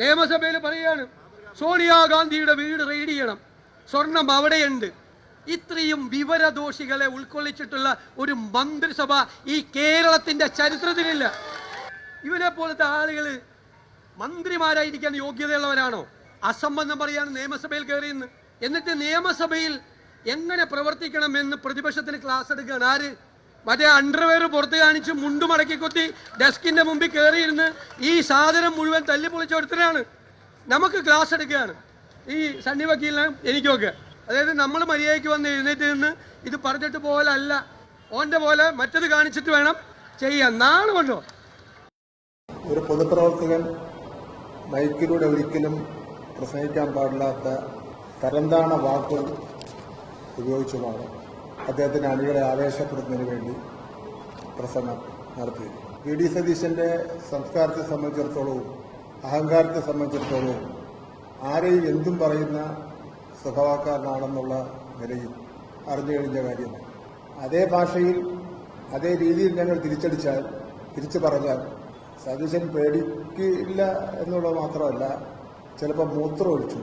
നിയമസഭയിൽ പറയാണ് സോണിയാഗാന്ധിയുടെ വീട് റെയ്ഡ് ചെയ്യണം, സ്വർണം അവിടെയുണ്ട്. ഇത്രയും വിവരദോഷികളെ ഉൾക്കൊള്ളിച്ചിട്ടുള്ള ഒരു മന്ത്രിസഭ ഈ കേരളത്തിന്റെ ചരിത്രത്തിലില്ല. ഇവരെ പോലത്തെ ആളുകൾ മന്ത്രിമാരായിരിക്കാൻ യോഗ്യതയുള്ളവരാണോ? അസംബന്ധം പറയാൻ നിയമസഭയിൽ കയറിയെന്ന്. എന്നിട്ട് നിയമസഭയിൽ എങ്ങനെ പ്രവർത്തിക്കണമെന്ന് പ്രതിപക്ഷത്തിന് ക്ലാസ് എടുക്കുകയാണ്. ആര്? മറ്റേ അണ്ടർവെയർ പുറത്ത് കാണിച്ച് മുണ്ടു മടക്കി കൊത്തി ഡെസ്കിന്റെ മുമ്പിൽ കയറിയിരുന്ന് ഈ സാധനം മുഴുവൻ തല്ലിപ്പൊളിച്ച ഒരുത്തരാണ്. നമുക്ക് ക്ലാസ് എടുക്കുകയാണ് ഈ സണ്ണി വക്കീലിനും എനിക്കൊക്കെ. അതായത് നമ്മൾ മര്യാദയ്ക്ക് വന്ന് എഴുന്നേറ്റ് നിന്ന് ഇത് പറഞ്ഞിട്ട് പോലെ അല്ല, ഓന്റെ പോലെ മറ്റത് കാണിച്ചിട്ട് വേണം ചെയ്യാൻ. നാളെ കൊണ്ടോ ഒരു പൊതുപ്രവർത്തകൻ മൈക്കിലൂടെ ഒരിക്കലും പ്രസംഗിക്കാൻ പാടില്ലാത്ത തരംതാണ വാക്കുകൾ ഉപയോഗിച്ചുമാണ് അദ്ദേഹത്തിന്റെ അണികളെ ആവേശപ്പെടുന്നതിന് വേണ്ടി പ്രസംഗം നടത്തിയത്. വി ഡി സതീശന്റെ സംസ്കാരത്തെ സംബന്ധിച്ചിടത്തോളവും അഹങ്കാരത്തെ സംബന്ധിച്ചിടത്തോളവും ആരെയും എന്തും പറയുന്ന സ്വഭാവക്കാരനാണെന്നുള്ള നിലയിൽ അറിഞ്ഞു കഴിഞ്ഞ കാര്യമാണ്. അതേ ഭാഷയിൽ അതേ രീതിയിൽ ഞങ്ങൾ തിരിച്ചു പറഞ്ഞാൽ സതീശൻ പേടിക്കില്ല എന്നുള്ളത് മാത്രമല്ല, ചിലപ്പോൾ മൂത്രം ഒഴിച്ചു